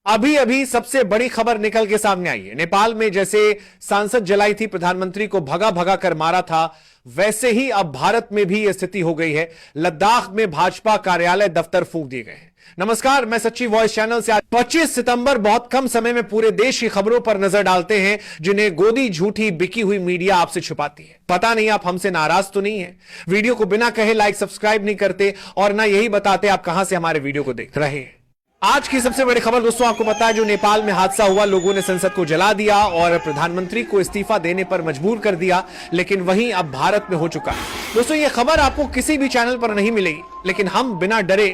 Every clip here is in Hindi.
अभी अभी सबसे बड़ी खबर निकल के सामने आई है। नेपाल में जैसे सांसद जलाई थी, प्रधानमंत्री को भगा भगा कर मारा था, वैसे ही अब भारत में भी यह स्थिति हो गई है। लद्दाख में भाजपा कार्यालय दफ्तर फूंक दिए गए हैं। नमस्कार, मैं सच्ची वॉइस चैनल से आज 25 सितंबर बहुत कम समय में पूरे देश की खबरों पर नजर डालते हैं, जिन्हें गोदी झूठी बिकी हुई मीडिया आपसे छुपाती है। पता नहीं आप हमसे नाराज तो नहीं है, वीडियो को बिना कहे लाइक सब्सक्राइब नहीं करते और ना यही बताते आप कहां से हमारे वीडियो को देख रहे हैं। आज की सबसे बड़ी खबर दोस्तों आपको पता है, जो नेपाल में हादसा हुआ, लोगों ने संसद को जला दिया और प्रधानमंत्री को इस्तीफा देने पर मजबूर कर दिया, लेकिन वहीं अब भारत में हो चुका है। दोस्तों ये खबर आपको किसी भी चैनल पर नहीं मिलेगी, लेकिन हम बिना डरे,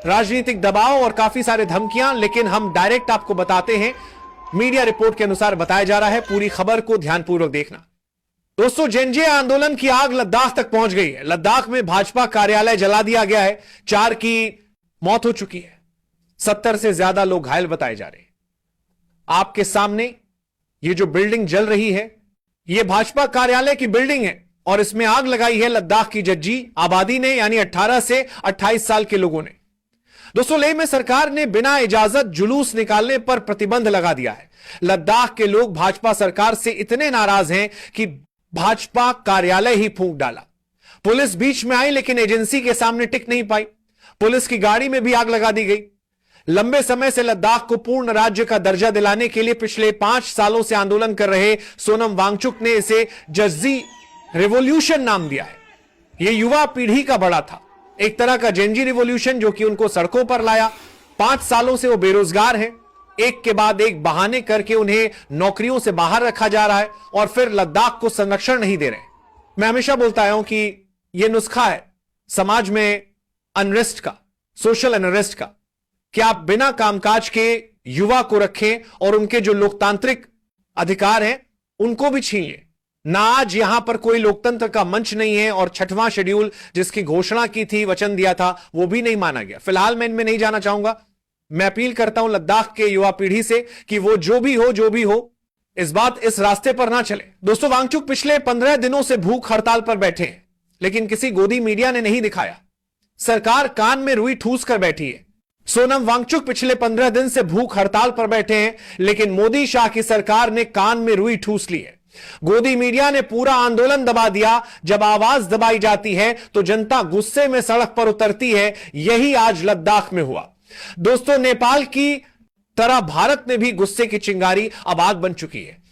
राजनीतिक दबाव और काफी सारे धमकियां, लेकिन हम डायरेक्ट आपको बताते हैं। मीडिया रिपोर्ट के अनुसार बताया जा रहा है, पूरी खबर को ध्यानपूर्वक देखना। दोस्तों जेनजे आंदोलन की आग लद्दाख तक पहुंच गई है। लद्दाख में भाजपा कार्यालय जला दिया गया है, 4 की मौत हो चुकी है, 70 से ज्यादा लोग घायल बताए जा रहे हैं। आपके सामने ये जो बिल्डिंग जल रही है, ये भाजपा कार्यालय की बिल्डिंग है और इसमें आग लगाई है लद्दाख की जज्जी आबादी ने, यानी 18 से 28 साल के लोगों ने। दोस्तों लेह में सरकार ने बिना इजाजत जुलूस निकालने पर प्रतिबंध लगा दिया है। लद्दाख के लोग भाजपा सरकार से इतने नाराज हैं कि भाजपा कार्यालय ही फूंक डाला। पुलिस बीच में आई, लेकिन एजेंसी के सामने टिक नहीं पाई। पुलिस की गाड़ी में भी आग लगा दी गई। लंबे समय से लद्दाख को पूर्ण राज्य का दर्जा दिलाने के लिए पिछले 5 सालों से आंदोलन कर रहे सोनम वांगचुक ने इसे जज्जी रिवॉल्यूशन नाम दिया है। यह युवा पीढ़ी का बड़ा था, एक तरह का जेनजी रिवॉल्यूशन जो कि उनको सड़कों पर लाया। 5 सालों से वो बेरोजगार हैं, एक के बाद एक बहाने करके उन्हें नौकरियों से बाहर रखा जा रहा है और फिर लद्दाख को संरक्षण नहीं दे रहे। मैं हमेशा बोलता आया हूं कि यह नुस्खा है समाज में अनरेस्ट का, सोशल अनरेस्ट का, कि आप बिना कामकाज के युवा को रखें और उनके जो लोकतांत्रिक अधिकार हैं उनको भी छीन लें। ना आज यहां पर कोई लोकतंत्र का मंच नहीं है और 6वां शेड्यूल जिसकी घोषणा की थी, वचन दिया था, वो भी नहीं माना गया। फिलहाल मैं इनमें नहीं जाना चाहूंगा। मैं अपील करता हूं लद्दाख के युवा पीढ़ी से कि वो जो भी हो इस रास्ते पर ना चले। दोस्तों वांगचुक पिछले 15 दिनों से भूख हड़ताल पर बैठे हैं, लेकिन किसी गोदी मीडिया ने नहीं दिखाया। सरकार कान में रुई ठूस कर बैठी है। सोनम वांगचुक पिछले 15 दिन से भूख हड़ताल पर बैठे हैं, लेकिन मोदी शाह की सरकार ने कान में रुई ठूस ली है। गोदी मीडिया ने पूरा आंदोलन दबा दिया। जब आवाज दबाई जाती है तो जनता गुस्से में सड़क पर उतरती है। यही आज लद्दाख में हुआ। दोस्तों नेपाल की तरह भारत में भी गुस्से की चिंगारी अब आग बन चुकी है।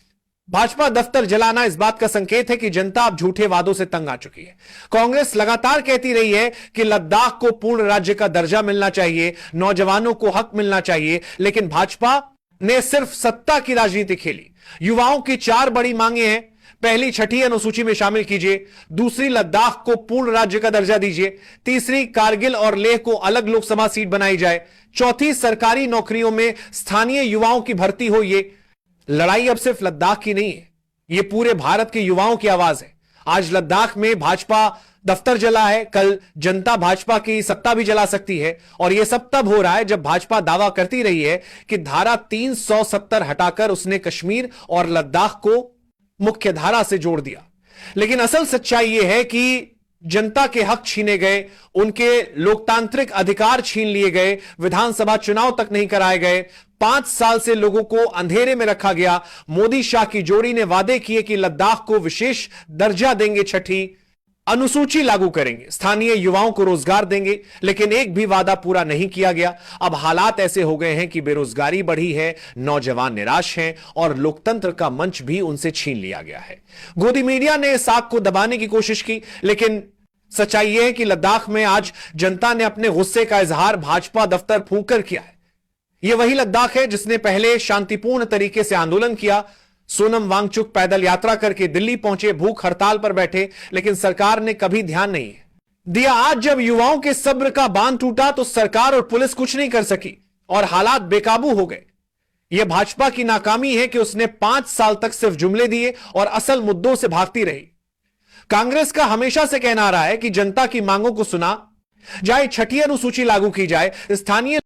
भाजपा दफ्तर जलाना इस बात का संकेत है कि जनता अब झूठे वादों से तंग आ चुकी है। कांग्रेस लगातार कहती रही है कि लद्दाख को पूर्ण राज्य का दर्जा मिलना चाहिए, नौजवानों को हक मिलना चाहिए, लेकिन भाजपा ने सिर्फ सत्ता की राजनीति खेली। युवाओं की 4 बड़ी मांगे हैं। पहली, 6ठी अनुसूची में शामिल कीजिए। दूसरी, लद्दाख को पूर्ण राज्य का दर्जा दीजिए। तीसरी, कारगिल और लेह को अलग लोकसभा सीट बनाई जाए। चौथी, सरकारी नौकरियों में स्थानीय युवाओं की भर्ती हो। ये लड़ाई अब सिर्फ लद्दाख की नहीं है, ये पूरे भारत के युवाओं की आवाज है। आज लद्दाख में भाजपा दफ्तर जला है, कल जनता भाजपा की सत्ता भी जला सकती है। और यह सब तब हो रहा है जब भाजपा दावा करती रही है कि धारा 370 हटाकर उसने कश्मीर और लद्दाख को मुख्य धारा से जोड़ दिया। लेकिन असल सच्चाई यह है कि जनता के हक छीने गए, उनके लोकतांत्रिक अधिकार छीन लिए गए, विधानसभा चुनाव तक नहीं कराए गए, 5 साल से लोगों को अंधेरे में रखा गया। मोदी शाह की जोड़ी ने वादे किए कि लद्दाख को विशेष दर्जा देंगे, 6ठी अनुसूची लागू करेंगे, स्थानीय युवाओं को रोजगार देंगे, लेकिन एक भी वादा पूरा नहीं किया गया। अब हालात ऐसे हो गए हैं कि बेरोजगारी बढ़ी है, नौजवान निराश हैं और लोकतंत्र का मंच भी उनसे छीन लिया गया है। गोदी मीडिया ने इस आग को दबाने की कोशिश की, लेकिन सच्चाई यह है कि लद्दाख में आज जनता ने अपने गुस्से का इजहार भाजपा दफ्तर फूंक कर किया है। यह वही लद्दाख है जिसने पहले शांतिपूर्ण तरीके से आंदोलन किया। सोनम वांगचुक पैदल यात्रा करके दिल्ली पहुंचे, भूख हड़ताल पर बैठे, लेकिन सरकार ने कभी ध्यान नहीं दिया। आज जब युवाओं के सब्र का बांध टूटा तो सरकार और पुलिस कुछ नहीं कर सकी और हालात बेकाबू हो गए। यह भाजपा की नाकामी है कि उसने 5 साल तक सिर्फ जुमले दिए और असल मुद्दों से भागती रही। कांग्रेस का हमेशा से कहना रहा है कि जनता की मांगों को सुना जाए, 6ठी अनुसूची लागू की जाए, स्थानीय